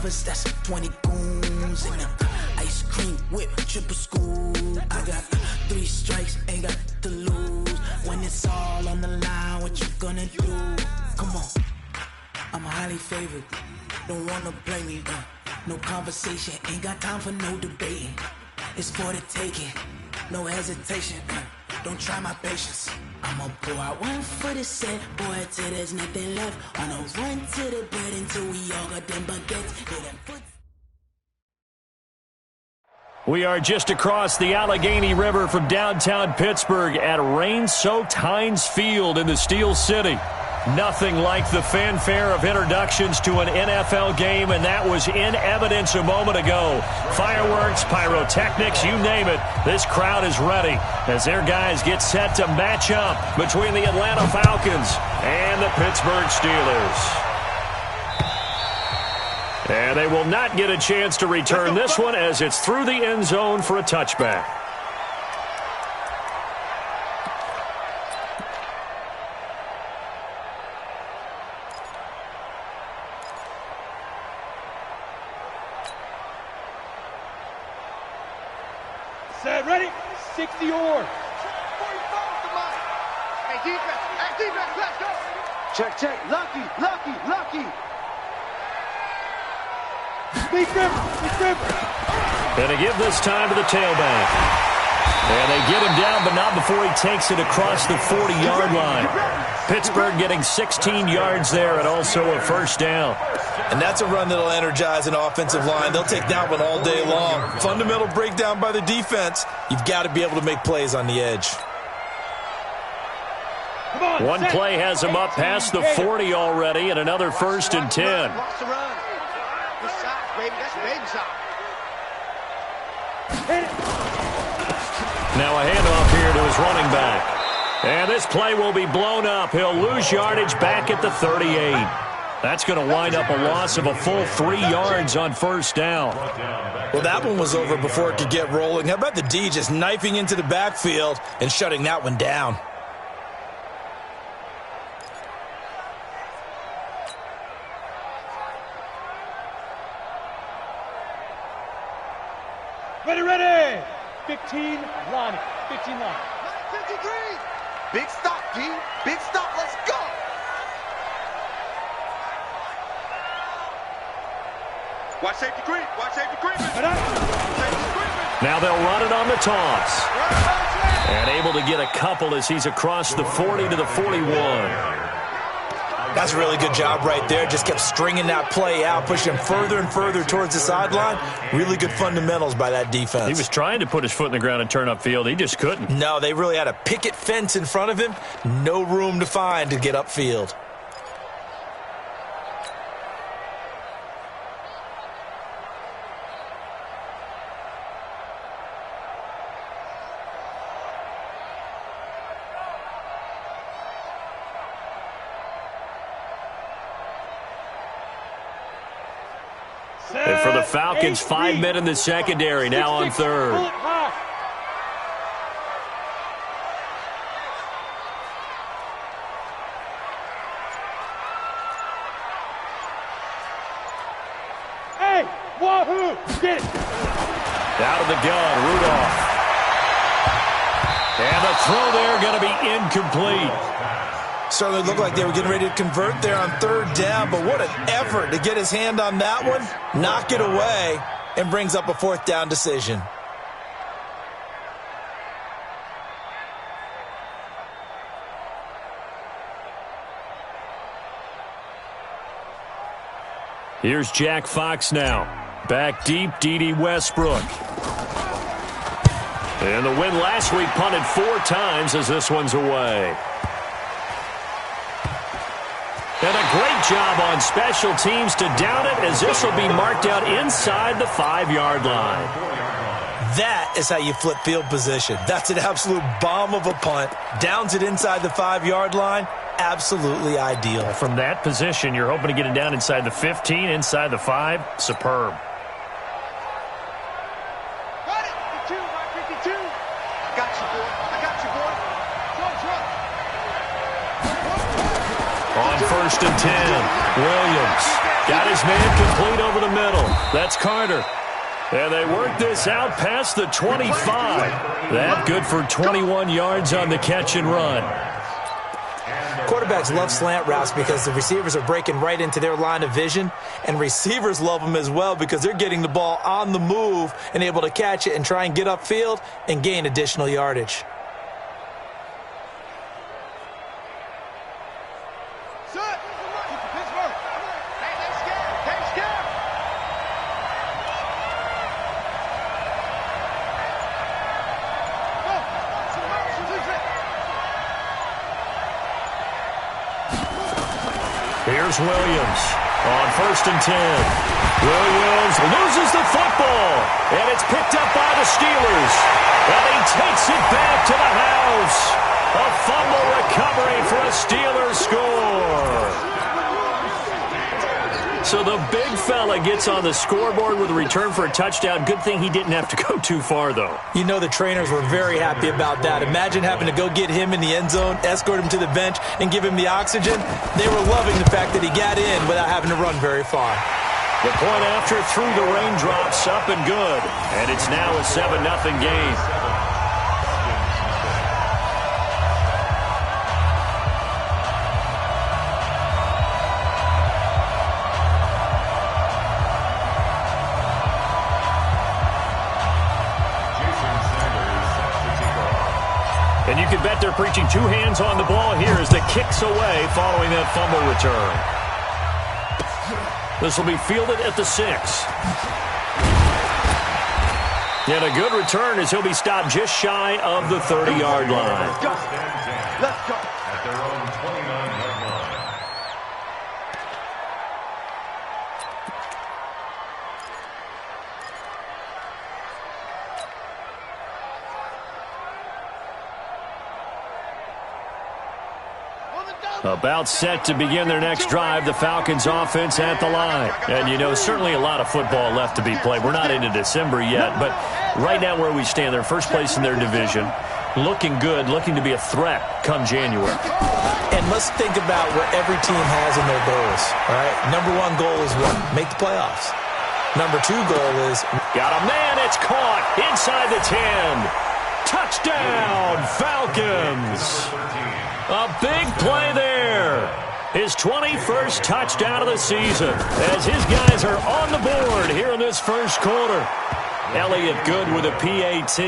choppers, that's 20 goons in them. Ice cream whip, triple school. I got 3 strikes, ain't got to lose. When it's all on the line, what you gonna do? Come on, I'm highly favored. Don't wanna play me, no conversation, ain't got time for no debating. It's for the taking, no hesitation. Don't try my patience. I'ma pour out one for the set, boy, till there's nothing left. On a run to the bed until we all got them baguettes. We are just across the Allegheny River from downtown Pittsburgh at rain-soaked Heinz Field in the Steel City. Nothing like the fanfare of introductions to an NFL game, and that was in evidence a moment ago. Fireworks, pyrotechnics, you name it. This crowd is ready as their guys get set to match up between the Atlanta Falcons and the Pittsburgh Steelers. And they will not get a chance to return this one as it's through the end zone for a touchback. Set, ready? 60 or. Hey, defense, let's go. Check. Lucky. Big grip. And they give this time to the tailback. And they get him down, but not before he takes it across the 40-yard line. Pittsburgh getting 16 yards there and also a first down. And that's a run that'll energize an offensive line. They'll take that one all day long. Fundamental breakdown by the defense. You've got to be able to make plays on the edge. One play has him up past the 40 already, and another 1st and 10. Watch the run. Good shot, baby. That's a baby shot. Now a handoff here to his running back. And this play will be blown up. He'll lose yardage back at the 38. That's going to wind up a loss of a full 3 yards on first down. Well, that one was over before it could get rolling. How about the D just knifing into the backfield and shutting that one down? Ready. 15, Lonnie. 15 line. 53. Big stop, D. Big stop. Let's go. Watch safety creep. Now they'll run it on the toss. And able to get a couple as he's across the 40 to the 41. That's a really good job right there. Just kept stringing that play out, pushing further and further towards the sideline. Really good fundamentals by that defense. He was trying to put his foot in the ground and turn upfield. He just couldn't. No, they really had a picket fence in front of him. No room to find to get upfield. And for the Falcons, 5 men in the secondary, now on third. Hey, wahoo! Get it! Out of the gun, Rudolph. And the throw there going to be incomplete. Certainly looked like they were getting ready to convert there on third down, but what an effort to get his hand on that one, knock it away, and brings up a fourth down decision. Here's Jack Fox now. Back deep, D.D. Westbrook. And the win last week punted 4 times as this one's away. And a great job on special teams to down it as this will be marked out inside the 5-yard line. That is how you flip field position. That's an absolute bomb of a punt. Downs it inside the 5-yard line. Absolutely ideal. From that position, you're hoping to get it down inside the 15, inside the 5. Superb. Got it. 52, right 52. I got you, boy. On 1st and 10, Williams got his man complete over the middle. That's Carter. And they work this out past the 25. That good for 21 yards on the catch and run. Quarterbacks love slant routes because the receivers are breaking right into their line of vision, and receivers love them as well because they're getting the ball on the move and able to catch it and try and get upfield and gain additional yardage. Here's Williams on 1st and 10. Williams loses the football, and it's picked up by the Steelers. And he takes it back to the house. A fumble recovery for a Steelers score. So the big fella gets on the scoreboard with a return for a touchdown. Good thing he didn't have to go too far, though. You know the trainers were very happy about that. Imagine having to go get him in the end zone, escort him to the bench, and give him the oxygen. They were loving the fact that he got in without having to run very far. The point after through the raindrops, up and good. And it's now a 7-0 game. And you can bet they're preaching two hands on the ball here as the kick's away following that fumble return. This will be fielded at the 6. And a good return as he'll be stopped just shy of the 30-yard line. Let's go. Let's go. At their own 29-yard line. About set to begin their next drive, the Falcons offense at the line. And, you know, certainly a lot of football left to be played. We're not into December yet, but right now where we stand, they're first place in their division. Looking good, looking to be a threat come January. And let's think about what every team has in their goals, all right? Number one goal is what? Make the playoffs. Number two goal is... Got a man, it's caught inside the 10. Touchdown, Falcons. A big play there. His 21st touchdown of the season as his guys are on the board here in this first quarter. Elliott Good with a PAT,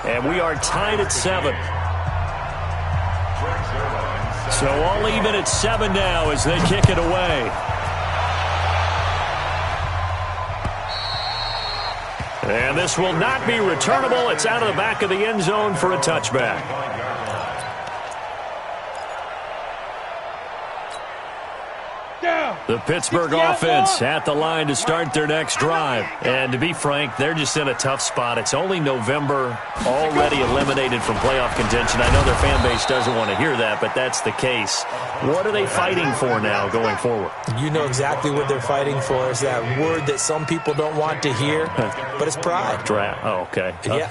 and we are tied at 7. So all even at 7 now as they kick it away. And this will not be returnable. It's out of the back of the end zone for a touchback. The Pittsburgh offense at the line to start their next drive. And to be frank, they're just in a tough spot. It's only November, already eliminated from playoff contention. I know their fan base doesn't want to hear that, but that's the case. What are they fighting for now going forward? You know exactly what they're fighting for. Is that word that some people don't want to hear, but it's pride. Draft. Oh, okay. Yeah.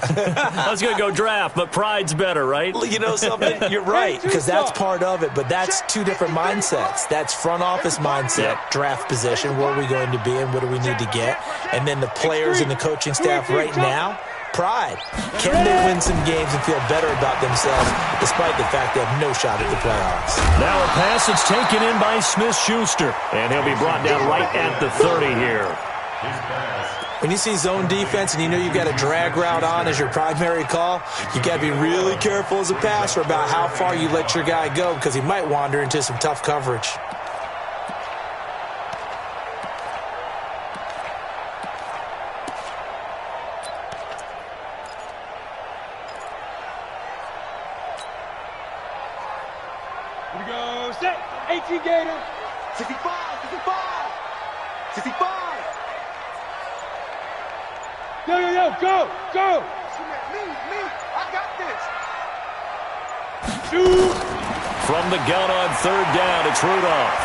I was going to go draft, but pride's better, right? You know something? You're right, because that's part of it, but that's two different mindsets. That's front office mindset, draft position, where are we going to be and what do we need to get? And then the players and the coaching staff right now, pride. Can they win some games and feel better about themselves despite the fact they have no shot at the playoffs? Now a pass that's taken in by Smith-Schuster, and he'll be brought down right at the 30 here. When you see zone defense and you know you've got a drag route on as your primary call, you got to be really careful as a passer about how far you let your guy go because he might wander into some tough coverage. Here we go, set, 18 Gator. 65, 65, 65. Yo, go, go. Me, I got this. Shoot. From the gun on third down, it's Rudolph.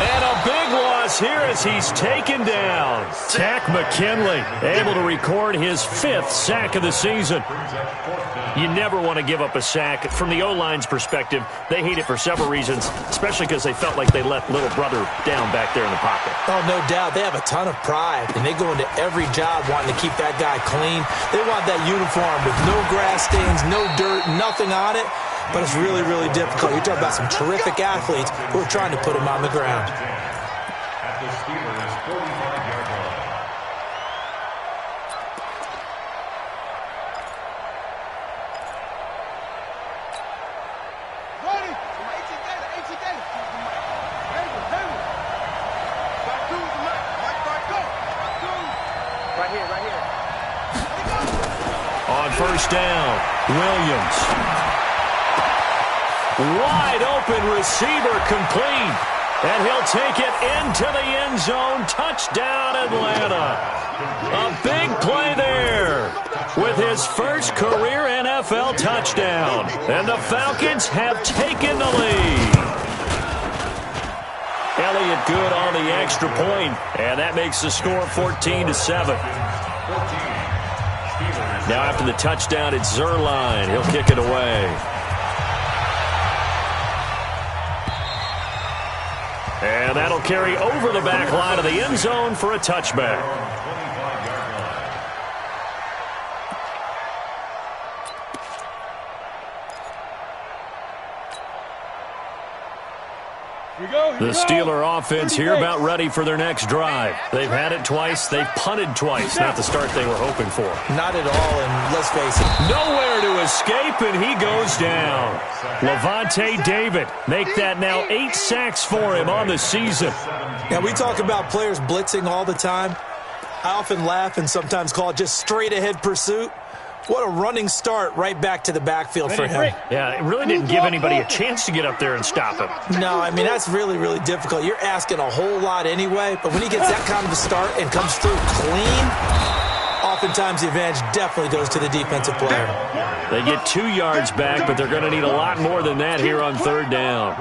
And a big loss here as he's taken down. Tack McKinley able to record his 5th sack of the season. You never want to give up a sack. From the O-line's perspective, they hate it for several reasons, especially because they felt like they let little brother down back there in the pocket. Oh, no doubt. They have a ton of pride, and they go into every job wanting to keep that guy clean. They want that uniform with no grass stains, no dirt, nothing on it. But it's really, really difficult. You're talking about some terrific athletes who are trying to put him on the ground. At the Steelers' 45-yard line. Ready? 18 Gator. Right here. On first down, Williams. Wide open receiver complete. And he'll take it into the end zone. Touchdown, Atlanta. A big play there with his first career NFL touchdown. And the Falcons have taken the lead. Elliott good on the extra point, and that makes the score 14-7. Now after the touchdown, it's Zerline. He'll kick it away. And that'll carry over the back line of the end zone for a touchback. The Steeler offense here about ready for their next drive. They've had it twice. They've punted twice. Not the start they were hoping for. Not at all, and let's face it. Nowhere to escape, and he goes down. Levante David, make that now 8 sacks for him on the season. Now, we talk about players blitzing all the time. I often laugh and sometimes call it just straight-ahead pursuit. What a running start right back to the backfield for him. Yeah, it really didn't give anybody a chance to get up there and stop him. No, I mean, that's really, really difficult. You're asking a whole lot anyway, but when he gets that kind of a start and comes through clean, oftentimes the advantage definitely goes to the defensive player. They get 2 yards back, but they're going to need a lot more than that here on third down.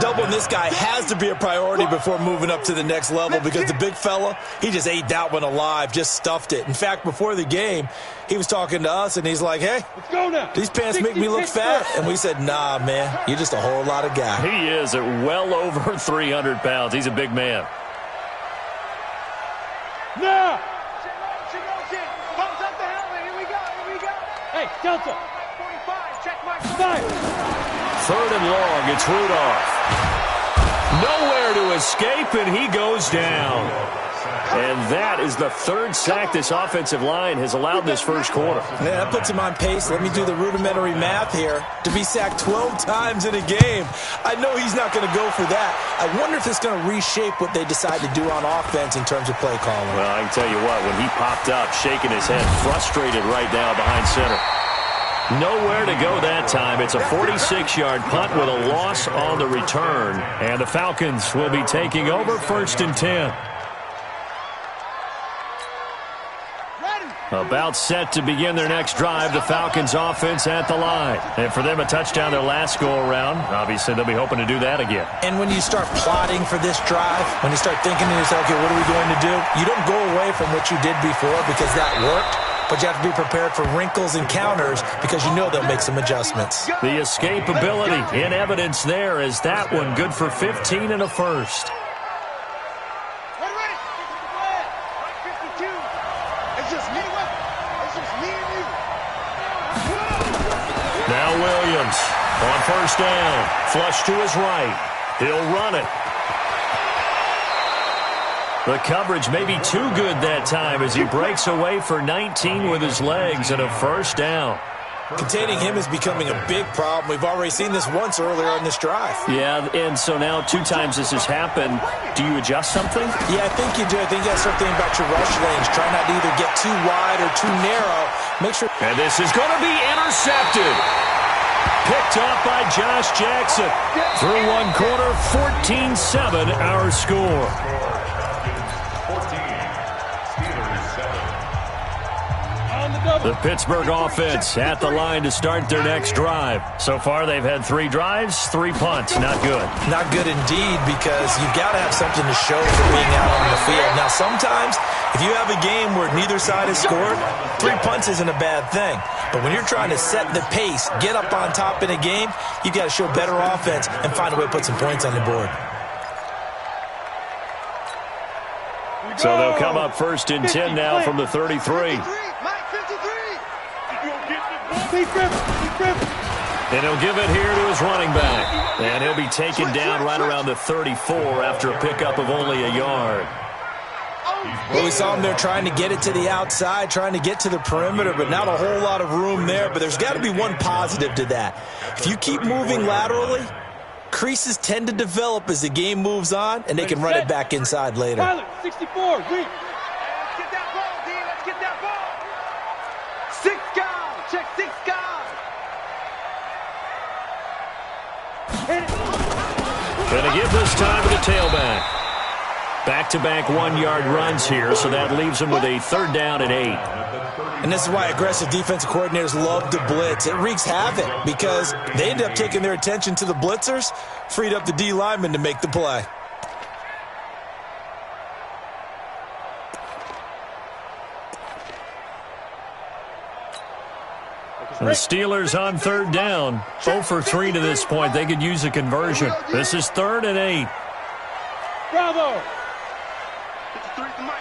Doubling this guy has to be a priority before moving up to the next level because the big fella, he just ate that one alive, just stuffed it. In fact, before the game, he was talking to us, and he's like, hey, Let's go now. These pants make me look fat. And we said, nah, man, you're just a whole lot of guy. He is at well over 300 pounds. He's a big man. Now. Thumbs up the helmet. Here we go. Hey, Delta. 45. Check my Fire. Third and long, it's Rudolph. Nowhere to escape, and he goes down. And that is the 3rd sack this offensive line has allowed this first quarter. Yeah, that puts him on pace. Let me do the rudimentary math here. To be sacked 12 times in a game, I know he's not going to go for that. I wonder if it's going to reshape what they decide to do on offense in terms of play calling. Well, I can tell you what, when he popped up, shaking his head, frustrated right now behind center. Nowhere to go that time. It's a 46-yard punt with a loss on the return. And the Falcons will be taking over 1st and 10. About set to begin their next drive, the Falcons offense at the line. And for them, a touchdown their last go-around. Obviously, they'll be hoping to do that again. And when you start plotting for this drive, when you start thinking to yourself, okay, what are we going to do? You don't go away from what you did before because that worked. But you have to be prepared for wrinkles and counters because you know they'll make some adjustments. The escapability in evidence there is that one good for 15 and a first. Ready. 52. It's just me and you. Now Williams on first down. Flush to his right. He'll run it. The coverage may be too good that time as he breaks away for 19 with his legs and a first down. Containing him is becoming a big problem. We've already seen this once earlier on this drive. Yeah, and so now 2 times this has happened. Do you adjust something? Yeah, I think you do. I think you got to start thinking about your rush lanes. Try not to either get too wide or too narrow. Make sure. And this is going to be intercepted. Picked off by Josh Jackson. Through one quarter, 14-7 our score. On the double. The Pittsburgh offense at the line to start their next drive. So far, they've had 3 drives, 3 punts. Not good. Not good indeed, because you've got to have something to show for being out on the field. Now, sometimes, if you have a game where neither side has scored, 3 punts isn't a bad thing. But when you're trying to set the pace, get up on top in a game, you've got to show better offense and find a way to put some points on the board. So they'll come up 1st and 10 now from the 33. And he'll give it here to his running back. And he'll be taken down right around the 34 after a pickup of only a yard. Well, we saw him there trying to get it to the outside, trying to get to the perimeter, but not a whole lot of room there. But there's got to be one positive to that. If you keep moving laterally, creases tend to develop as the game moves on, and they can run it back inside later. Pilot, 64, reach. Let's get that ball, D. Let's get that ball. 6 guys. Check 6 guys. Going to give this time to the tailback. Back-to-back 1-yard runs here, so that leaves them with a 3rd down and 8. And this is why aggressive defensive coordinators love to blitz. It wreaks havoc because they end up taking their attention to the blitzers, freed up the D lineman to make the play. The Steelers on 3rd down. 0 for 3 to this point. They could use a conversion. This is 3rd and 8. Bravo. 53 is the mic.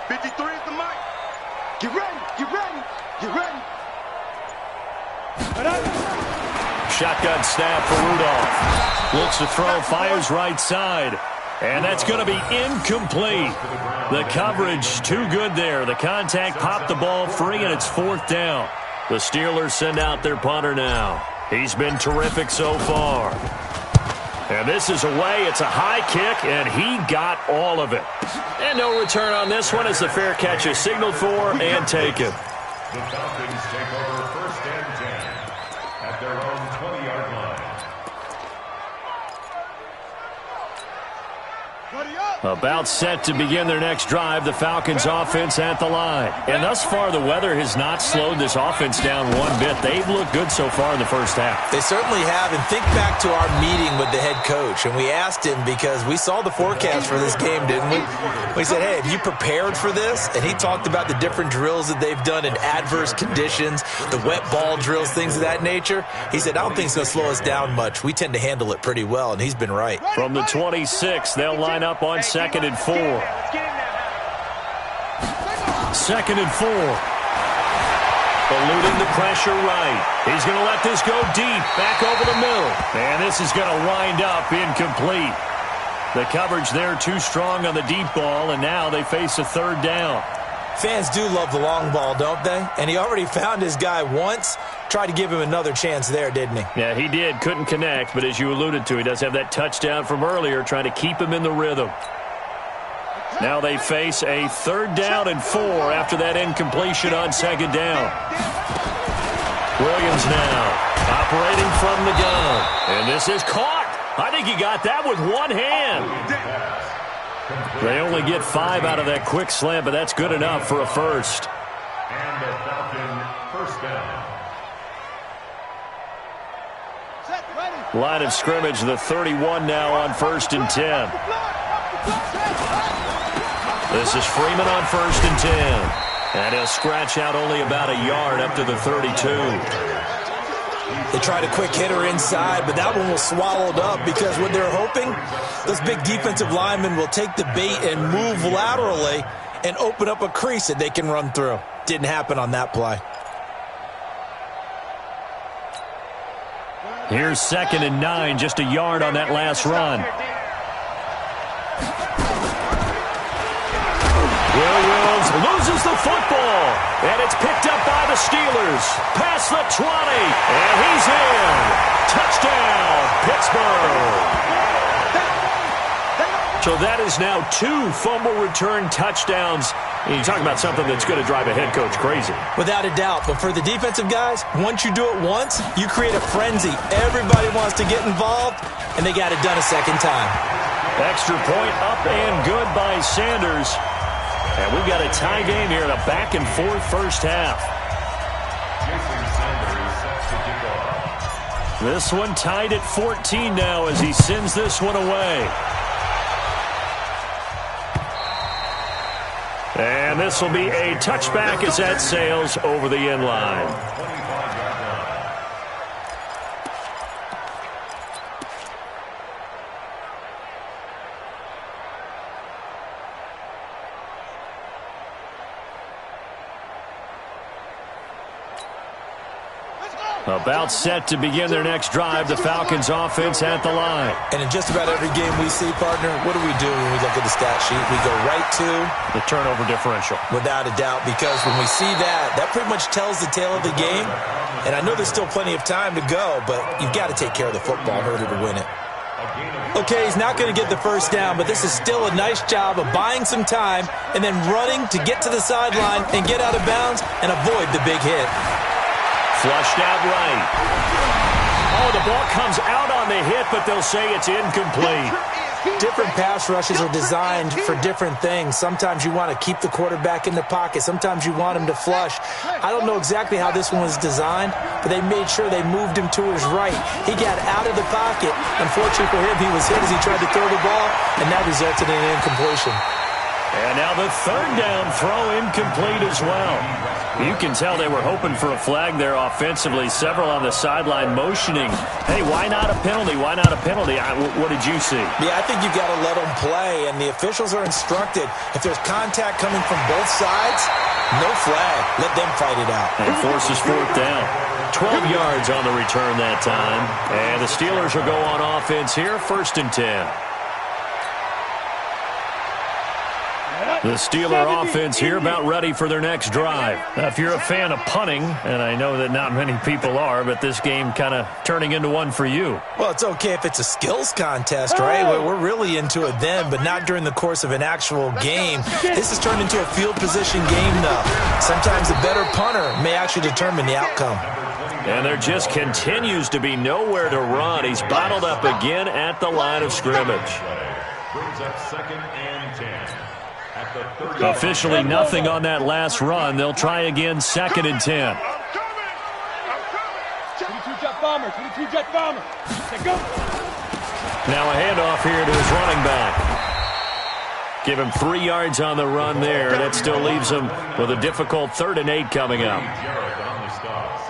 53 is the mic. Get ready. Get ready. Get ready. Shotgun snap for Rudolph. Looks to throw, fires right side. And that's going to be incomplete. The coverage too good there. The contact popped the ball free, and it's 4th down. The Steelers send out their punter now. He's been terrific so far. And this is away. It's a high kick, and he got all of it. And no return on this one as the fair catch is signaled for and taken. The Falcons take over 1st and 10 at their own 20-yard line. About set to begin their next drive, the Falcons offense at the line. And thus far, the weather has not slowed this offense down one bit. They've looked good so far in the first half. They certainly have. And think back to our meeting with the head coach. And we asked him because we saw the forecast for this game, didn't we? We said, hey, have you prepared for this? And he talked about the different drills that they've done in adverse conditions, the wet ball drills, things of that nature. He said, I don't think it's going to slow us down much. We tend to handle it pretty well, and he's been right. From the 26, they'll line up on 2nd and 4. 2nd and 4. Eluding the pressure right. He's going to let this go deep, back over the middle. And this is going to wind up incomplete. The coverage there too strong on the deep ball, and now they face a 3rd down. Fans do love the long ball, don't they? And he already found his guy once. Tried to give him another chance there, didn't he? Yeah, he did. Couldn't connect, but as you alluded to, he does have that touchdown from earlier, trying to keep him in the rhythm. Now they face a 3rd down and 4 after that incompletion on 2nd down. Williams now operating from the gun. And this is caught. I think he got that with one hand. They only get 5 out of that quick slant, but that's good enough for a first. And the Falcon 1st down. Line of scrimmage, the 31 now on 1st and 10. This is Freeman on 1st and 10. And he'll scratch out only about a yard up to the 32. They tried a quick hitter inside, but that one was swallowed up because what they're hoping, those big defensive linemen will take the bait and move laterally and open up a crease that they can run through. Didn't happen on that play. Here's 2nd and 9, just a yard on that last run. Williams loses the football, and it's picked up by the Steelers. Past the 20, and he's in. Touchdown, Pittsburgh. So that is now 2 fumble return touchdowns. And you talk about something that's going to drive a head coach crazy. Without a doubt. But for the defensive guys, once you do it once, you create a frenzy. Everybody wants to get involved, and they got it done a second time. Extra point up and good by Sanders. And we've got a tie game here in a back-and-forth first half. This one tied at 14 now as he sends this one away. And this will be a touchback as that sails over the end line. About set to begin their next drive, the Falcons offense at the line. And in just about every game we see, partner, what do we do when we look at the stat sheet? We go right to the turnover differential. Without a doubt, because when we see that, that pretty much tells the tale of the game. And I know there's still plenty of time to go, but you've got to take care of the football in order to win it. Okay, he's not going to get the first down, but this is still a nice job of buying some time and then running to get to the sideline and get out of bounds and avoid the big hit. Flushed out right. Oh, the ball comes out on the hit, but they'll say it's incomplete. Different pass rushes are designed for different things. Sometimes you want to keep the quarterback in the pocket. Sometimes you want him to flush. I don't know exactly how this one was designed, but they made sure they moved him to his right. He got out of the pocket. Unfortunately for him, he was hit as he tried to throw the ball, and that resulted in an incompletion. And now the third down throw incomplete as well. You can tell they were hoping for a flag there offensively. Several on the sideline motioning. Hey, why not a penalty? Why not a penalty? What did you see? Yeah, I think you've got to let them play, and the officials are instructed. If there's contact coming from both sides, no flag. Let them fight it out. And forces fourth down. 12 yards on the return that time. And the Steelers will go on offense here, 1st and 10. The Steeler offense here about ready for their next drive. Now, if you're a fan of punting, and I know that not many people are, but this game kind of turning into one for you. Well, it's okay if it's a skills contest, right? We're really into it then, but not during the course of an actual game. This has turned into a field position game, though. Sometimes the better punter may actually determine the outcome. And there just continues to be nowhere to run. He's bottled up again at the line of scrimmage. Brings up 2nd and 10. Officially nothing on that last run. They'll try again, 2nd and 10. 22-jet bomber, 22-jet bomber. Go. Now a handoff here to his running back. Give him 3 yards on the run there. That still leaves him with a difficult 3rd and 8 coming up.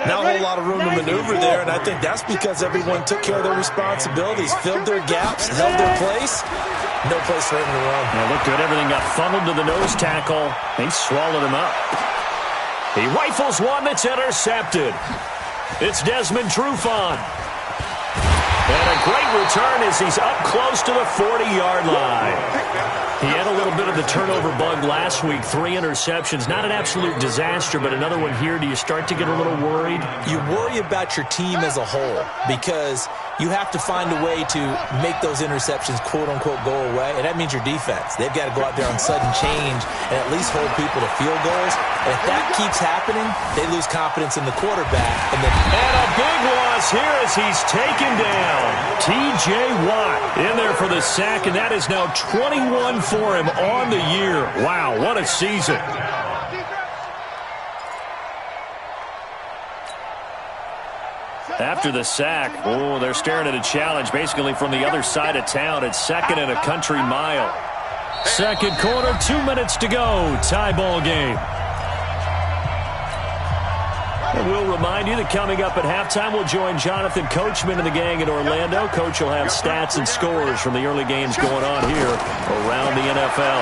Not a whole lot of room to maneuver there, and I think that's because everyone took care of their responsibilities, filled their gaps, held their place. No place for him to run. Now look good. Everything got funneled to the nose tackle. He swallowed him up. He rifles one that's intercepted. It's Desmond Trufant. And a great return as he's up close to the 40-yard line. He had a little bit of the turnover bug last week, 3 interceptions. Not an absolute disaster, but another one here. Do you start to get a little worried? You worry about your team as a whole because you have to find a way to make those interceptions, quote-unquote, go away, and that means your defense. They've got to go out there on sudden change and at least hold people to field goals. And if that keeps happening, they lose confidence in the quarterback. And a big loss here as he's taken down. T.J. Watt in there for the sack, and that is now 21 for him on the year. Wow, what a season. After the sack, they're staring at a challenge basically from the other side of town. It's 2nd and a country mile. 2nd quarter, 2 minutes to go. Tie ball game. And we'll remind you that coming up at halftime, we'll join Jonathan Coachman and the gang in Orlando. Coach will have stats and scores from the early games going on here around the NFL.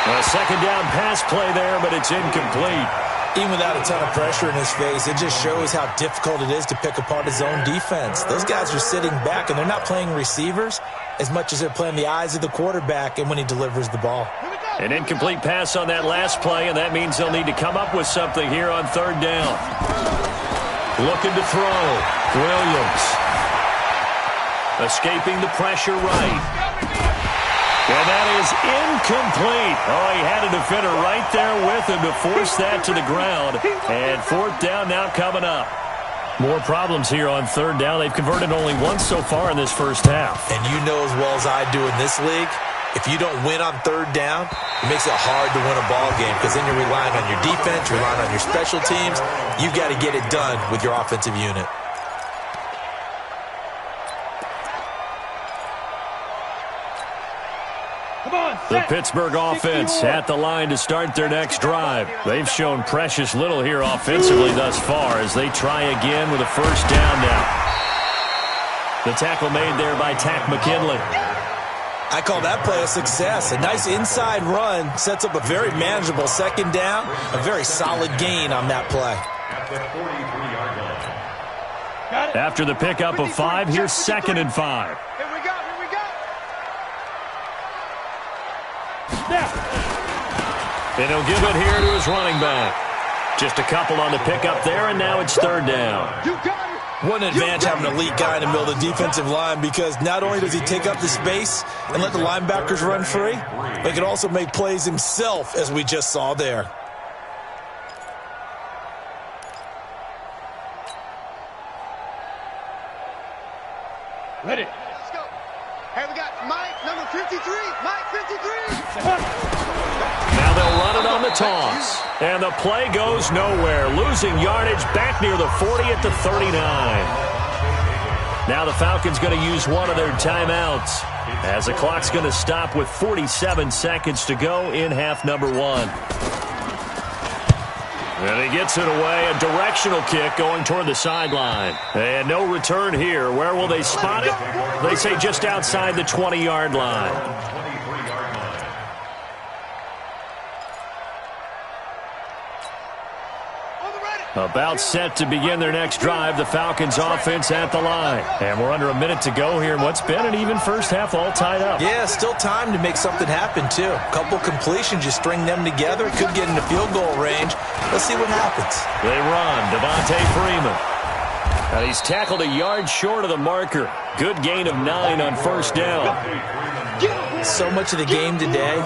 A 2nd down pass play there, but it's incomplete. Even without a ton of pressure in his face, it just shows how difficult it is to pick apart his own defense. Those guys are sitting back, and they're not playing receivers as much as they're playing the eyes of the quarterback and when he delivers the ball. An incomplete pass on that last play, and that means they'll need to come up with something here on 3rd down. Looking to throw. Williams. Escaping the pressure right. And that is incomplete. Oh, he had a defender right there with him to force that to the ground. And 4th down now coming up. More problems here on 3rd down. They've converted only once so far in this first half. And you know as well as I do in this league, If you don't win on third down, it makes it hard to win a ball game because then you're relying on your defense, you're relying on your special teams. You've got to get it done with your offensive unit. The Pittsburgh offense at the line to start their next drive. They've shown precious little here offensively thus far as they try again with a first down now. The tackle made there by Tack McKinley. I call that play a success. A nice inside run sets up a very manageable second down. A very solid gain on that play. At the 43-yard line. After the pickup of 5, here's 2nd and 5. Here we go. And he'll give it here to his running back. Just a couple on the pickup there, and now it's 3rd down. You got it. What an advantage having an elite guy in the middle of the defensive line, because not only does he take up the space and let the linebackers run free, but he can also make plays himself, as we just saw there. Ready. Let's go. Hey, we got Mike, number 53. Mike, 53. Now they'll run it on the toss. And the play goes nowhere. Losing yardage back near the 40 at the 39. Now the Falcons going to use one of their timeouts as the clock's going to stop with 47 seconds to go in half number 1. And he gets it away. A directional kick going toward the sideline. And no return here. Where will they spot it? They say just outside the 20-yard line. About set to begin their next drive, the Falcons offense at the line. And we're under a minute to go here in what's been an even first half, all tied up. Yeah, still time to make something happen, too. A couple completions, you string them together, could get into field goal range. Let's see what happens. They run, Devontae Freeman. And he's tackled a yard short of the marker. Good gain of 9 on first down. So much of the game today,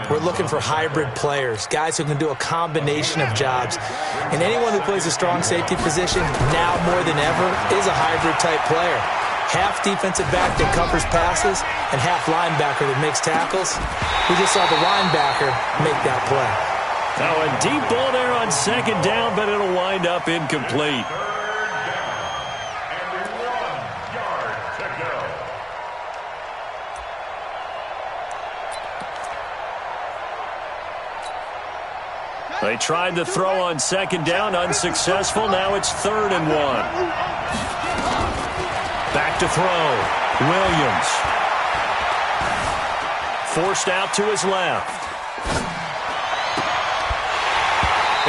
we're looking for hybrid players, guys who can do a combination of jobs. And anyone who plays a strong safety position, now more than ever, is a hybrid-type player. Half defensive back that covers passes and half linebacker that makes tackles. We just saw the linebacker make that play. Now a deep ball there on 2nd down, but it'll wind up incomplete. They tried to throw on 2nd down, unsuccessful. Now it's 3rd and 1. Back to throw. Williams. Forced out to his left.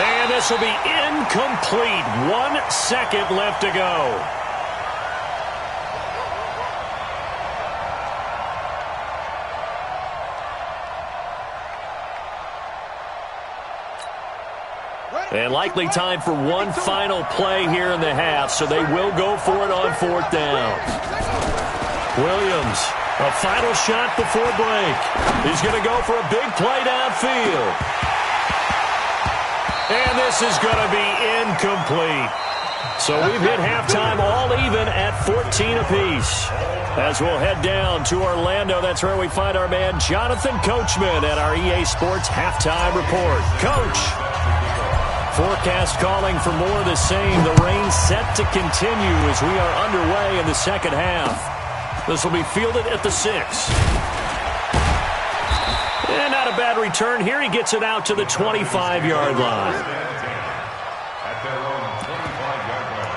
And this will be incomplete. 1 second left to go. And likely time for one final play here in the half, so they will go for it on 4th down. Williams, a final shot before break. He's going to go for a big play downfield. And this is going to be incomplete. So we've hit halftime all even at 14 apiece. As we'll head down to Orlando, that's where we find our man Jonathan Coachman at our EA Sports Halftime Report. Coach. Forecast calling for more of the same. The rain set to continue as we are underway in the second half. This will be fielded at the 6. And not a bad return here. He gets it out to the 25-yard line. At their own 25-yard line.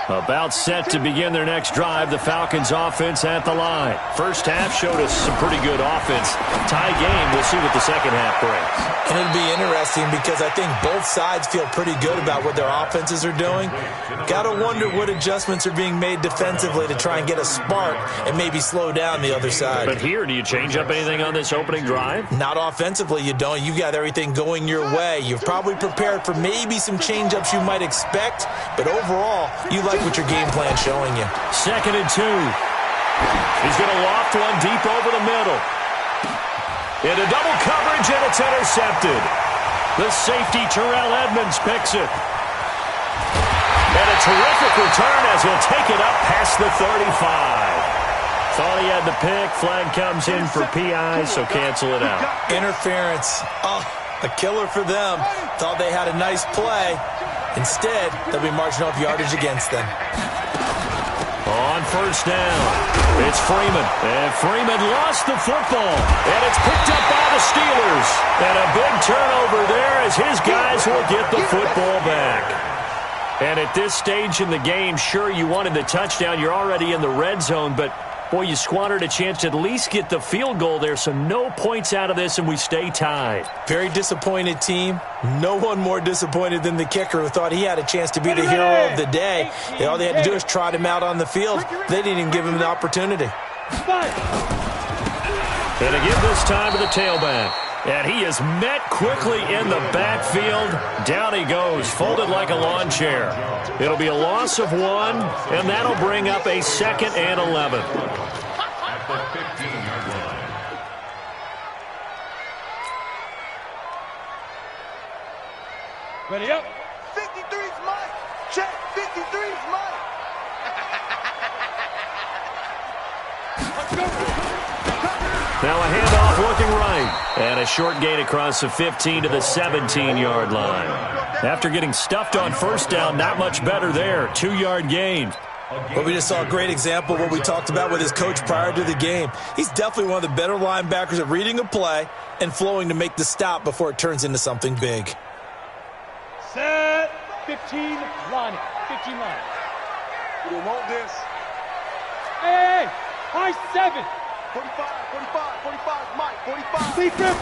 About set to begin their next drive, the Falcons offense at the line. First half showed us some pretty good offense. Tie game, we'll see what the second half brings. And it'll be interesting because I think both sides feel pretty good about what their offenses are doing. Got to wonder what adjustments are being made defensively to try and get a spark and maybe slow down the other side. But here, do you change up anything on this opening drive? Not offensively, you don't. You've got everything going your way. You've probably prepared for maybe some change-ups you might expect, but overall, you like what your game plan's showing you. 2nd and 2. He's going to loft one deep over the middle. Into double coverage, and it's intercepted. The safety, Terrell Edmonds, picks it. And a terrific return as he'll take it up past the 35. Thought he had the pick. Flag comes in for PI, so cancel it out. Interference. Oh, a killer for them. Thought they had a nice play. Instead, they'll be marching off yardage against them. On first down, it's Freeman. And Freeman lost the football. And it's picked up by the Steelers. And a big turnover there as his guys will get the football back. And at this stage in the game, sure, you wanted the touchdown. You're already in the red zone, but boy, you squandered a chance to at least get the field goal there, so no points out of this, and we stay tied. Very disappointed team. No one more disappointed than the kicker who thought he had a chance to be the hero of the day. All they had to do was trot him out on the field. They didn't even give him the opportunity. And to give this time to the tailback. And he is met quickly in the backfield. Down he goes, folded like a lawn chair. It'll be a loss of 1, and that'll bring up a 2nd and 11. At the 15-yard line. Ready up. 53's mine. Check. 53's mine. Let's go. Now a handoff looking right. And a short gain across the 15 to the 17-yard line. After getting stuffed on first down, not much better there. 2-yard gain. But we just saw a great example of what we talked about with his coach prior to the game. He's definitely one of the better linebackers at reading a play and flowing to make the stop before it turns into something big. Set. 15 line. 15 line. We don't want this. Hey. High 7. 45, Mike, 45. Please grip.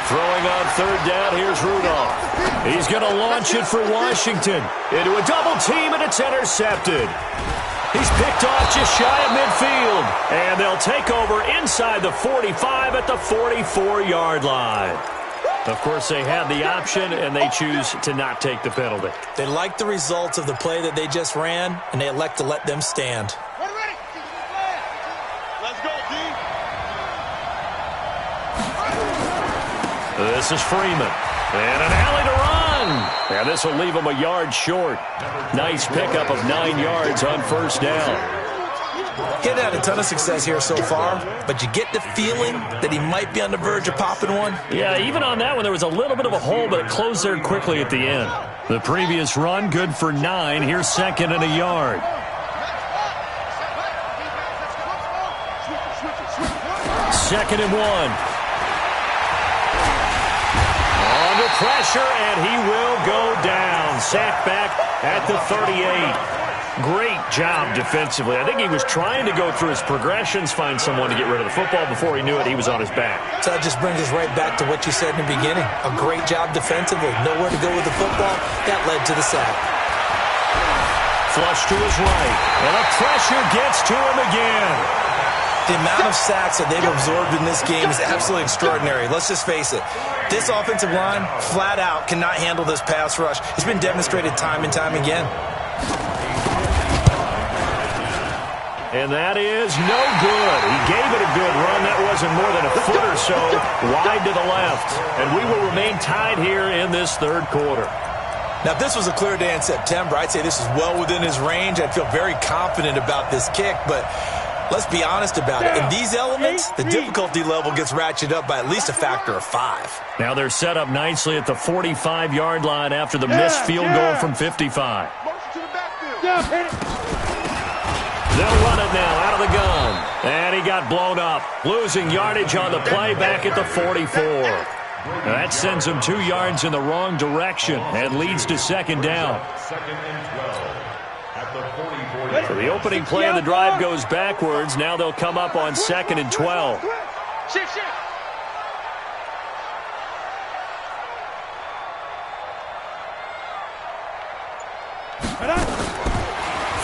Throwing on third down, here's Rudolph. He's going to launch it for Washington. Into a double team, and it's intercepted. He's picked off just shy of midfield. And they'll take over inside the 45 at the 44-yard line. Of course, they had the option, and they choose to not take the penalty. They like the results of the play that they just ran, and they elect to let them stand. This is Freeman. And an alley to run. And this will leave him a yard short. Nice pickup of 9 yards on first down. He hadn't had a ton of success here so far, but you get the feeling that he might be on the verge of popping one. Yeah, even on that one, there was a little bit of a hole, but it closed there quickly at the end. The previous run, good for 9. Here's 2nd and a yard. Second and 1. Pressure, and he will go down. Sacked back at the 38. Great job defensively. I think he was trying to go through his progressions, find someone to get rid of the football. Before he knew it, he was on his back. So that just brings us right back to what you said in the beginning. A great job defensively. Nowhere to go with the football. That led to the sack. Flush to his right. And a pressure gets to him again. The amount of sacks that they've absorbed in this game is absolutely extraordinary. Let's just face it. This offensive line, flat out, cannot handle this pass rush. It's been demonstrated time and time again. And that is no good. He gave it a good run. That wasn't more than a foot or so wide to the left. And we will remain tied here in this third quarter. Now, if this was a clear day in September, I'd say this is well within his range. I'd feel very confident about this kick, but let's be honest about it. In these elements, the difficulty level gets ratcheted up by at least a factor of 5. Now they're set up nicely at the 45-yard line after the missed field goal from 55. They'll run it now out of the gun. And he got blown up, losing yardage on the play back at the 44. Now that sends him 2 yards in the wrong direction and leads to second down. Second and 12. So the opening play of the drive goes backwards. Now they'll come up on 2nd and 12.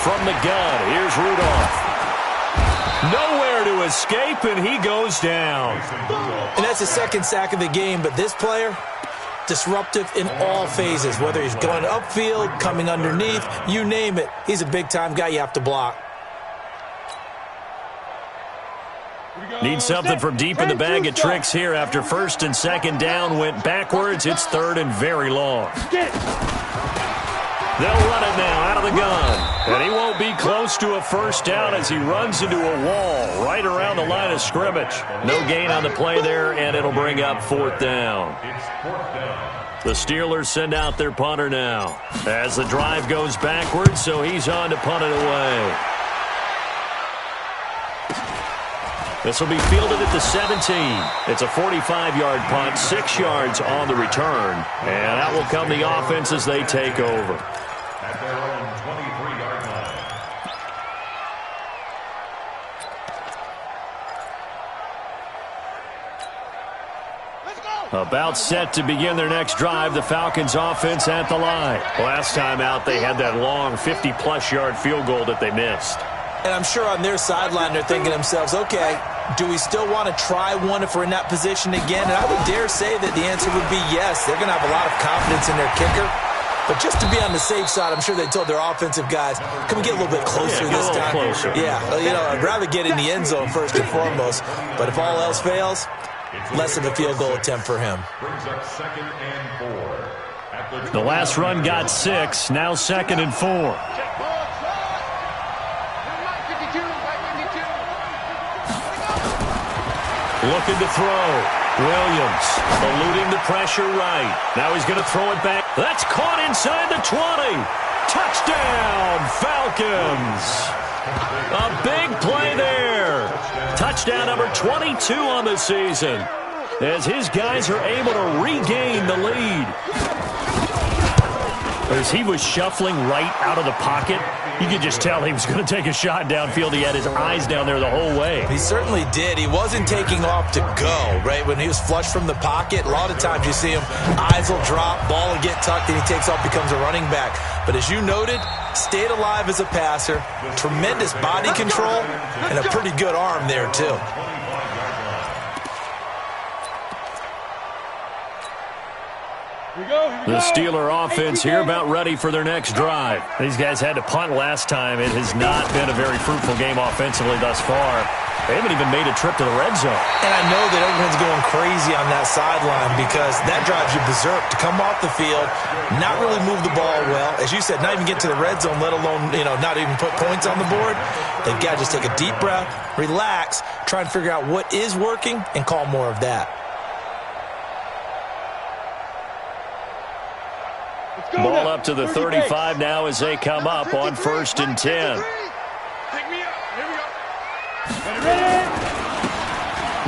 From the gun, here's Rudolph. Nowhere to escape, and he goes down. And that's the second sack of the game, but this player, disruptive in all phases, whether he's going upfield, coming underneath, you name it. He's a big-time guy you have to block. Need something from deep in the bag of tricks here after first and second down went backwards. It's third and very long. They'll run it now out of the gun. And he won't be close to a first down as he runs into a wall right around the line of scrimmage. No gain on the play there, and it'll bring up fourth down. The Steelers send out their punter now as the drive goes backwards, so he's on to punt it away. This will be fielded at the 17. It's a 45-yard punt, 6 yards on the return. And out will come the offense as they take over. At their own 23-yard line. About set to begin their next drive, the Falcons offense at the line. Last time out, they had that long 50-plus yard field goal that they missed. And I'm sure on their sideline they're thinking to themselves, okay, do we still want to try one if we're in that position again? And I would dare say that the answer would be yes. They're going to have a lot of confidence in their kicker. But just to be on the safe side, I'm sure they told their offensive guys, can we get a little bit closer this time? Closer. Yeah, you know, I'd rather get in the end zone first and foremost. But if all else fails, less of a field goal attempt for him. Brings up 2nd and 4. The last run got 6, now 2nd and 4. Looking to throw. Williams eluding the pressure right. Now he's going to throw it back. That's caught inside the 20. Touchdown, Falcons. A big play there. Touchdown number 22 on the season as his guys are able to regain the lead. As he was shuffling right out of the pocket, you could just tell he was going to take a shot downfield. He had his eyes down there the whole way. He certainly did. He wasn't taking off to go, right? When he was flushed from the pocket, a lot of times you see him, eyes will drop, ball will get tucked, and he takes off, becomes a running back. But as you noted, stayed alive as a passer, tremendous body control, and a pretty good arm there, too. The Steeler offense here about ready for their next drive. These guys had to punt last time. It has not been a very fruitful game offensively thus far. They haven't even made a trip to the red zone. And I know that everyone's going crazy on that sideline because that drives you berserk to come off the field, not really move the ball well. As you said, not even get to the red zone, let alone, not even put points on the board. They've got to just take a deep breath, relax, try and figure out what is working, and call more of that. Ball up to the 35 now as they come up on 1st and 10.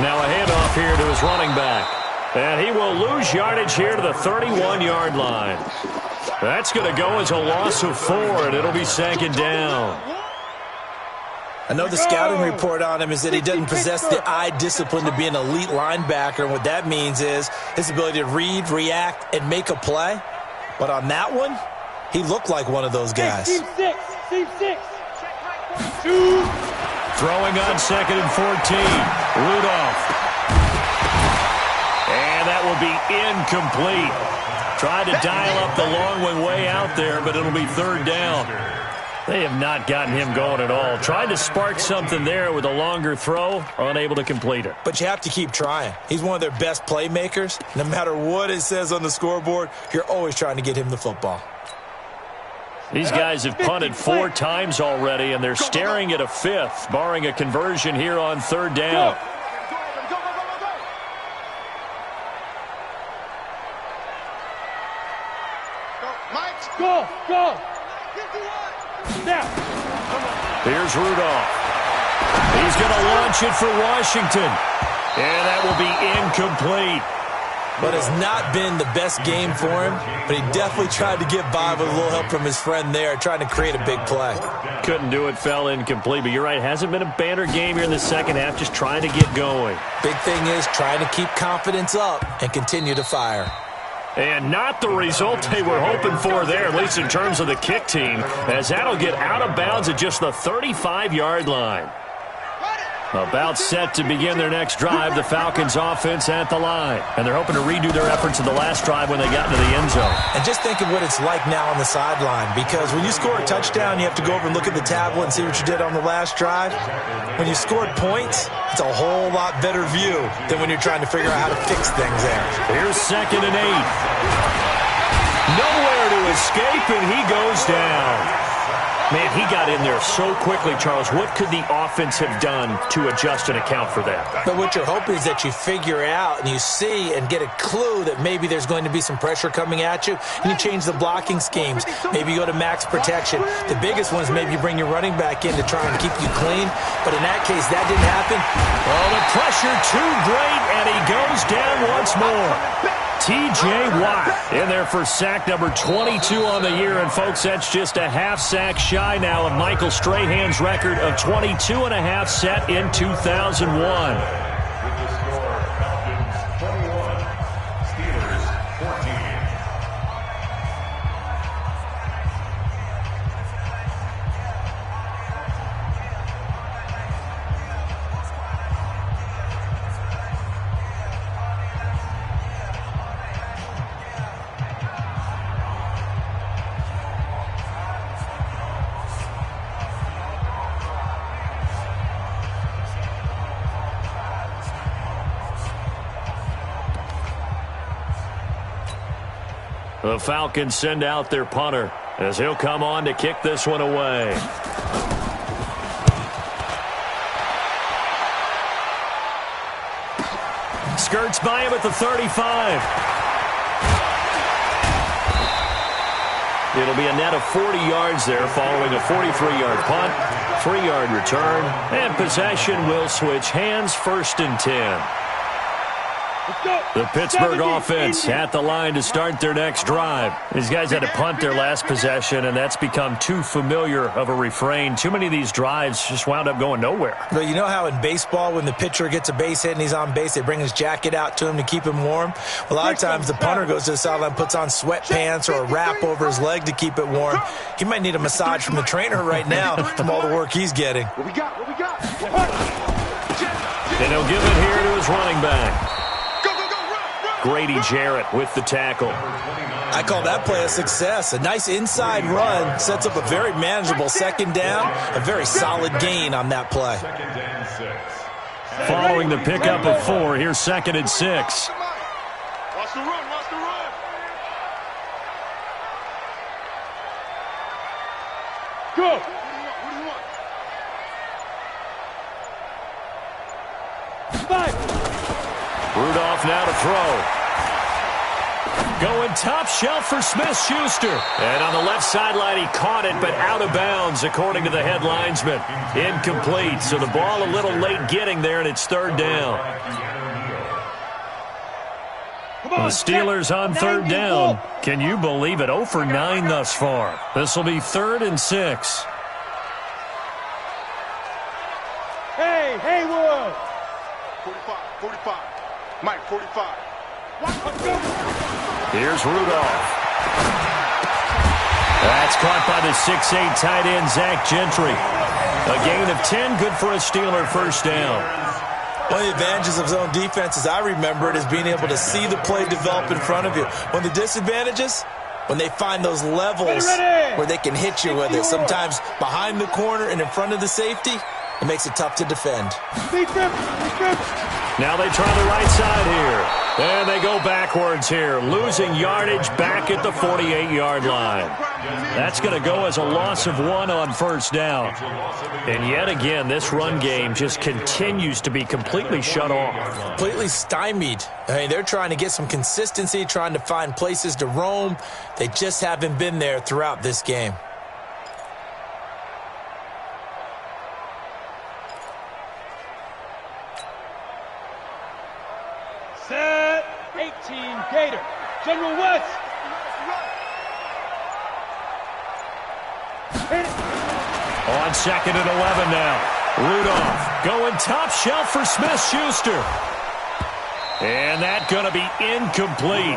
Now a handoff here to his running back. And he will lose yardage here to the 31-yard line. That's going to go as a loss of 4, and it'll be 2nd down. I know the scouting report on him is that he doesn't possess the eye discipline to be an elite linebacker, and what that means is his ability to read, react, and make a play. But on that one, he looked like one of those guys. Team 6. Throwing on 2nd and 14. Rudolph. And that will be incomplete. Tried to dial up the long one way out there, but it'll be 3rd down. They have not gotten him going at all. Tried to spark something there with a longer throw, unable to complete it. But you have to keep trying. He's one of their best playmakers. No matter what it says on the scoreboard, you're always trying to get him the football. These guys have punted 4 times already, and they're staring at a 5th, barring a conversion here on 3rd down. Go! Now. Here's Rudolph. He's going to launch it for Washington. And that will be incomplete. But it's not been the best game for him, but he definitely tried to get by with a little help from his friend there, trying to create a big play. Couldn't do it, fell incomplete. But you're right, hasn't been a banner game here in the second half, just trying to get going. Big thing is trying to keep confidence up and continue to fire. And not the result they were hoping for there, at least in terms of the kick team, as that'll get out of bounds at just the 35-yard line. About set to begin their next drive, the Falcons offense at the line. And they're hoping to redo their efforts in the last drive when they got into the end zone. And just think of what it's like now on the sideline, because when you score a touchdown, you have to go over and look at the tablet and see what you did on the last drive. When you scored points, it's a whole lot better view than when you're trying to figure out how to fix things there. Here's 2nd and 8. Nowhere to escape, and he goes down. Man, he got in there so quickly, Charles. What could the offense have done to adjust and account for that? But what you're hoping is that you figure out and you see and get a clue that maybe there's going to be some pressure coming at you, and you change the blocking schemes. Maybe you go to max protection. The biggest one is maybe you bring your running back in to try and keep you clean. But in that case, that didn't happen. Oh, the pressure too great, and he goes down once more. T.J. Watt in there for sack number 22 on the year. And, folks, that's just a half sack shy now of Michael Strahan's record of 22.5 set in 2001. With the score, Falcons 21, Steelers 14. The Falcons send out their punter as he'll come on to kick this one away. Skirts by him at the 35. It'll be a net of 40 yards there following a 43-yard punt, 3-yard return, and possession will switch hands. 1st and 10. The Pittsburgh offense at the line to start their next drive. These guys had to punt their last possession, and that's become too familiar of a refrain. Too many of these drives just wound up going nowhere. But you know how in baseball, when the pitcher gets a base hit and he's on base, they bring his jacket out to him to keep him warm? A lot of times the punter goes to the sideline, puts on sweatpants or a wrap over his leg to keep it warm. He might need a massage from the trainer right now from all the work he's getting. What we got? What we got? And he'll give it here to his running back. Grady Jarrett with the tackle. I call that play a success. A nice inside run sets up a very manageable 2nd down, a very solid gain on that play. 2nd and 6. Following the pickup of 4, here's 2nd and 6. Watch the run, watch the run. Go. What do you want? 5. Rudolph now to throw. Going top shelf for Smith-Schuster. And on the left sideline, he caught it, but out of bounds, according to the head linesman. Incomplete. So the ball a little late getting there, and it's 3rd down. The Steelers on 3rd down. Can you believe it? 0 for 9 thus far. This will be 3rd and 6. Hey, Haywood. 45. Mike, 45. Here's Rudolph. That's caught by the 6'8" tight end, Zach Gentry. A gain of 10, good for a Steeler 1st down. One of the advantages of zone defense, as I remember it, is being able to see the play develop in front of you. One of the disadvantages, when they find those levels where they can hit you with it, sometimes behind the corner and in front of the safety, it makes it tough to defend. Now they try the right side here. And they go backwards here, losing yardage back at the 48-yard line. That's going to go as a loss of 1 on 1st down. And yet again, this run game just continues to be completely shut off. Completely stymied. I mean, they're trying to get some consistency, trying to find places to roam. They just haven't been there throughout this game. Set 18 Gator. General West. On 2nd and 11 now. Rudolph going top shelf for Smith-Schuster. And that's going to be incomplete.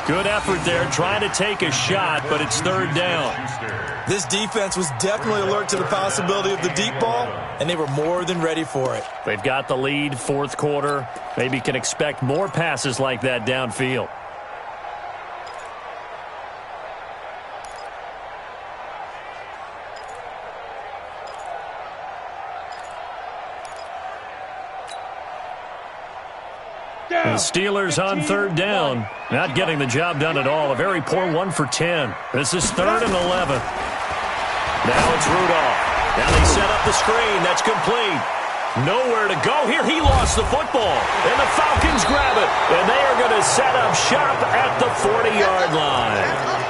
Good effort there, trying to take a shot, but it's third down. This defense was definitely alert to the possibility of the deep ball, and they were more than ready for it. They've got the lead, fourth quarter. Maybe can expect more passes like that downfield. The Steelers on third down. Not getting the job done at all. A very poor 1 for 10. This is 3rd and 11. Now it's Rudolph. Now they set up the screen. That's complete. Nowhere to go here. He lost the football. And the Falcons grab it. And they are going to set up shop at the 40-yard line.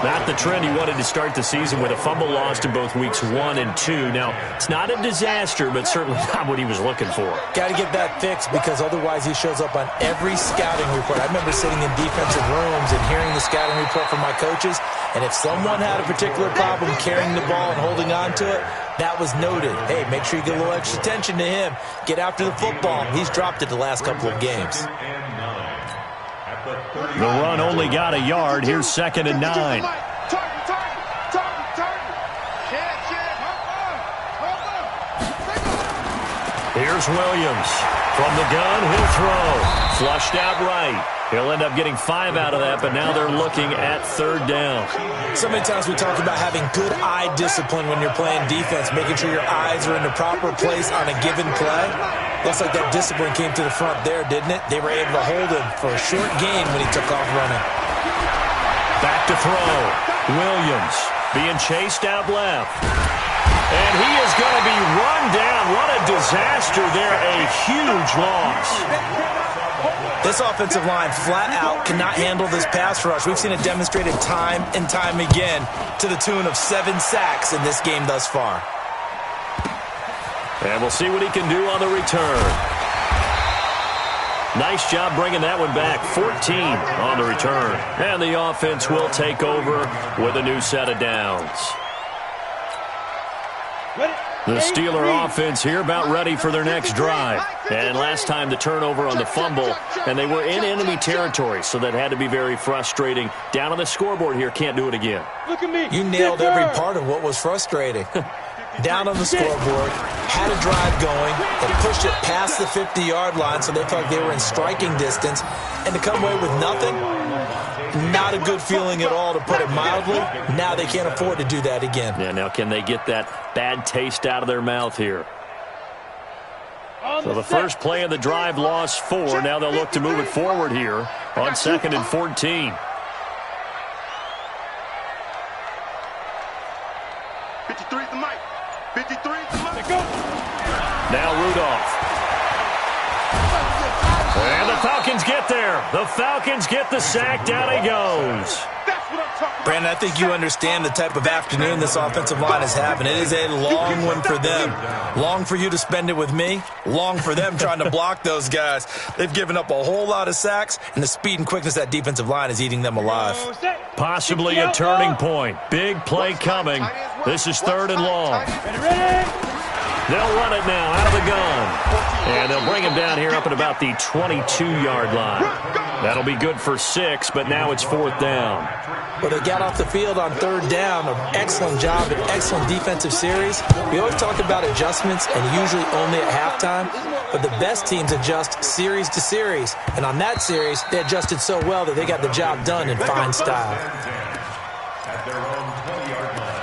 Not the trend he wanted to start the season with a fumble lost in both weeks 1 and 2. Now, it's not a disaster, but certainly not what he was looking for. Got to get that fixed because otherwise he shows up on every scouting report. I remember sitting in defensive rooms and hearing the scouting report from my coaches, and if someone had a particular problem carrying the ball and holding on to it, that was noted. Hey, make sure you get a little extra attention to him. Get after the football. He's dropped it the last couple of games. The run only got a yard. Here's 2nd and 9. Here's Williams. From the gun, he'll throw. Flushed out right. He'll end up getting 5 out of that, but now they're looking at 3rd down. So many times we talk about having good eye discipline when you're playing defense, making sure your eyes are in the proper place on a given play. Looks like that discipline came to the front there, didn't it? They were able to hold him for a short gain when he took off running. Back to throw. Williams being chased out left. And he is going to be run down. What a disaster there. A huge loss. This offensive line flat out cannot handle this pass rush. We've seen it demonstrated time and time again to the tune of 7 sacks in this game thus far. And we'll see what he can do on the return. Nice job bringing that one back. 14 on the return. And the offense will take over with a new set of downs. The Steeler offense here about ready for their next drive. And last time the turnover on the fumble, and they were in enemy territory, so that had to be very frustrating. Down on the scoreboard here, can't do it again. Look at me. You nailed every part of what was frustrating. Down on the scoreboard, had a drive going, and pushed it past the 50-yard line so they felt like they were in striking distance, and to come away with nothing, not a good feeling at all, to put it mildly. Now they can't afford to do that again. Yeah, now can they get that bad taste out of their mouth here? So the first play of the drive lost 4. Now they'll look to move it forward here on 2nd and 14. 53 is the mic. 53 is the mic. Now Rudolph. And the Falcons get there. The Falcons get the sack. Down he goes. Brandon, I think you understand the type of afternoon this offensive line is having. It is a long one for them. Long for you to spend it with me. Long for them trying to block those guys. They've given up a whole lot of sacks, and the speed and quickness of that defensive line is eating them alive. Possibly a turning point. Big play coming. This is 3rd and long. They'll run it now out of the gun. And they'll bring him down here up at about the 22-yard line. That'll be good for 6, but now it's 4th down. Well, they got off the field on 3rd down. An excellent job, an excellent defensive series. We always talk about adjustments, and usually only at halftime. But the best teams adjust series to series. And on that series, they adjusted so well that they got the job done in fine style. At their own 20-yard line.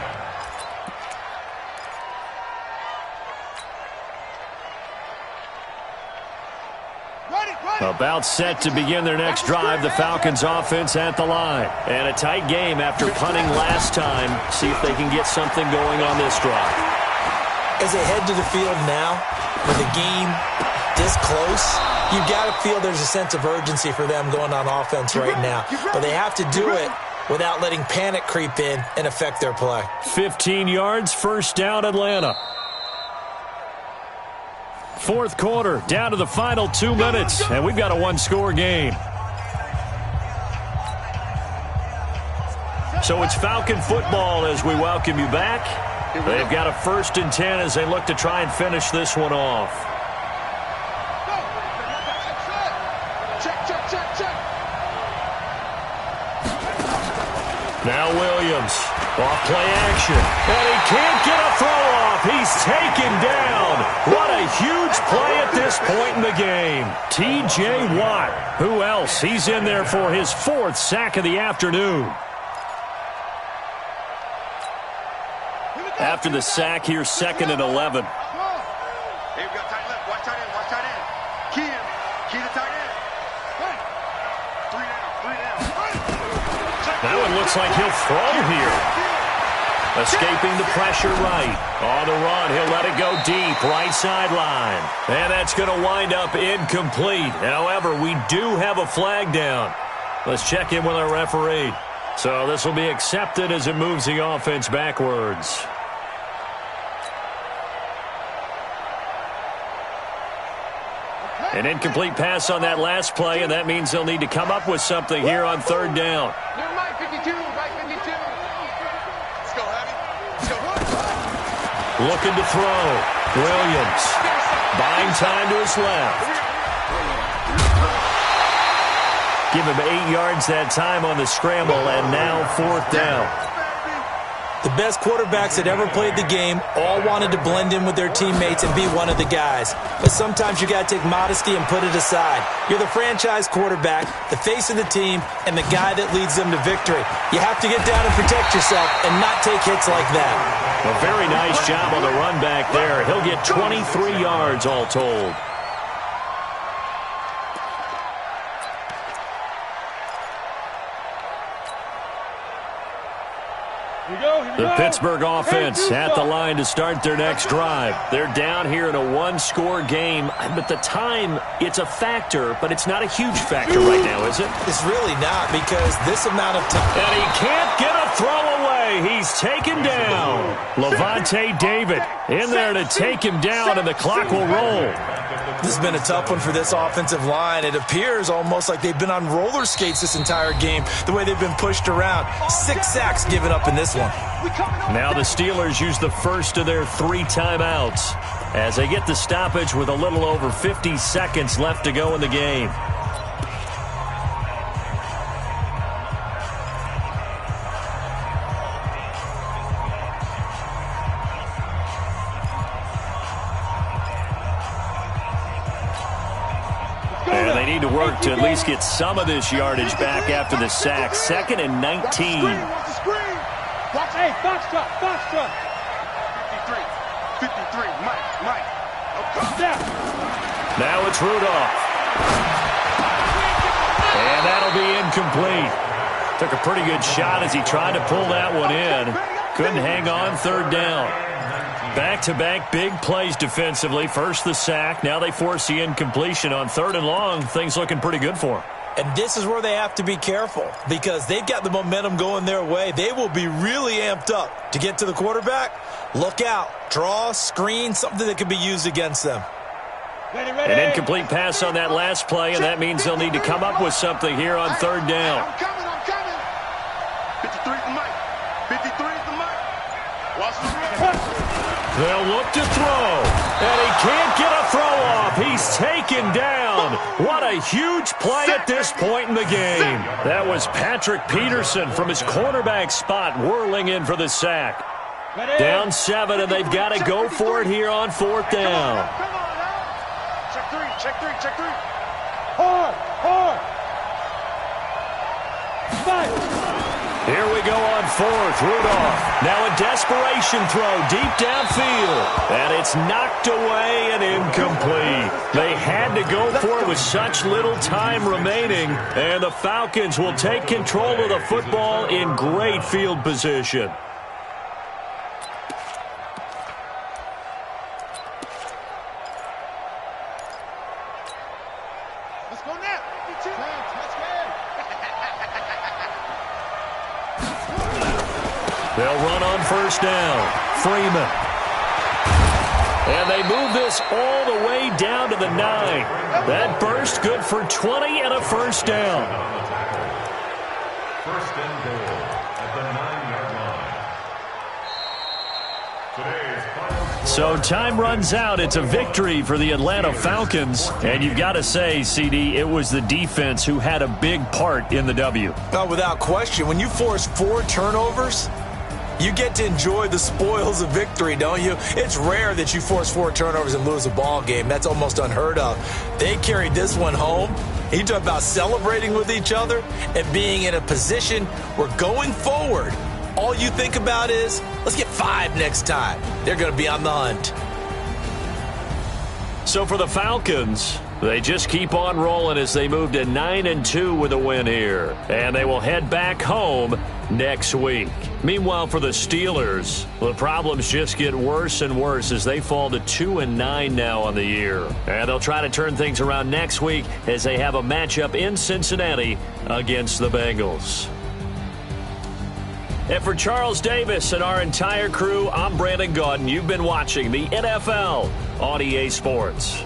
About set to begin their next drive, the Falcons offense at the line. And a tight game after punting last time. See if they can get something going on this drive. As they head to the field now, with the game this close, you've got to feel there's a sense of urgency for them going on offense right now. But they have to do it without letting panic creep in and affect their play. 15 yards, first down, Atlanta. 4th quarter, down to the final 2 minutes, and we've got a 1-score game. So it's Falcon football as we welcome you back. They've got a 1st and 10 as they look to try and finish this one off. Now Williams, off play action, and he can't get a throw off. He's taken down. What a huge play at this point in the game. T.J. Watt. Who else? He's in there for his 4th sack of the afternoon. After the sack, here's 2nd and 11. Hey, we got tight left. Watch tight end. Watch tight end. Key him. Key the tight end. 3 down. 3 down. That one looks like he'll throw here. Escaping the pressure right. On the run, he'll let it go deep, right sideline. And that's going to wind up incomplete. However, we do have a flag down. Let's check in with our referee. So this will be accepted as it moves the offense backwards. An incomplete pass on that last play, and that means they'll need to come up with something here on 3rd down. Right 52, right 52. Let's go, Abby. Let's go. Looking to throw. Williams. Buying time to his left. Give him 8 yards that time on the scramble, and now 4th down. The best quarterbacks that ever played the game all wanted to blend in with their teammates and be one of the guys. But sometimes you got to take modesty and put it aside. You're the franchise quarterback, the face of the team, and the guy that leads them to victory. You have to get down and protect yourself and not take hits like that. A very nice job on the run back there. He'll get 23 yards all told. The Pittsburgh offense at the line to start their next drive. They're down here in a 1-score game, but the time, it's a factor, but it's not a huge factor right now, is it? It's really not, because this amount of time. And he can't get a throw away. He's taken down. Levante David in there to take him down, and the clock will roll. This has been a tough one for this offensive line. It appears almost like they've been on roller skates this entire game, the way they've been pushed around. 6 sacks given up in this one. Now the Steelers use the first of their 3 timeouts as they get the stoppage with a little over 50 seconds left to go in the game. And they need to work to at least get some of this yardage back after the sack. 2nd and 19. Watch, hey, Foxtrot, Foxtrot. 53, Mike. Step. Now it's Rudolph. And that'll be incomplete. Took a pretty good shot as he tried to pull that one in. Couldn't hang on, 3rd down. Back-to-back big plays defensively. First the sack. Now they force the incompletion on 3rd and long. Things looking pretty good for them. And this is where they have to be careful, because they've got the momentum going their way. They will be really amped up to get to the quarterback. Look out. Draw, screen, something that can be used against them. Ready, ready. An incomplete pass on that last play, and that means they'll need to come up with something here on 3rd down. I'm coming. 53's the Mike. 53's the Mike. Watch the run. They'll look to throw, and he can't get a throw off. He's taken down. What a huge play at this point in the game. That was Patrick Peterson from his cornerback spot whirling in for the sack. Down 7, and they've got to go for it here on 4th down. Come on now. Check three. Hard. Fight. Here we go on 4th. Rudolph. Now a desperation throw deep downfield. And it's knocked away and incomplete. They had to go for it with such little time remaining. And the Falcons will take control of the football in great field position. Let's go now. 52. They'll run on 1st down. Freeman. And they move this all the way down to the 9. That burst good for 20 and a 1st down. 1st and goal at the 9-yard line. Today's So time runs out. It's a victory for the Atlanta Falcons. And you've got to say, CD, it was the defense who had a big part in the W. Oh, without question. When you force 4 turnovers, you get to enjoy the spoils of victory, don't you? It's rare that you force 4 turnovers and lose a ball game. That's almost unheard of. They carried this one home. You talk about celebrating with each other and being in a position where going forward, all you think about is, let's get 5 next time. They're going to be on the hunt. So for the Falcons, they just keep on rolling as they move to 9-2 with a win here. And they will head back home next week. Meanwhile, for the Steelers, the problems just get worse and worse as they fall to 2-9 now on the year. And they'll try to turn things around next week as they have a matchup in Cincinnati against the Bengals. And for Charles Davis and our entire crew, I'm Brandon Gaudin. You've been watching the NFL on EA Sports.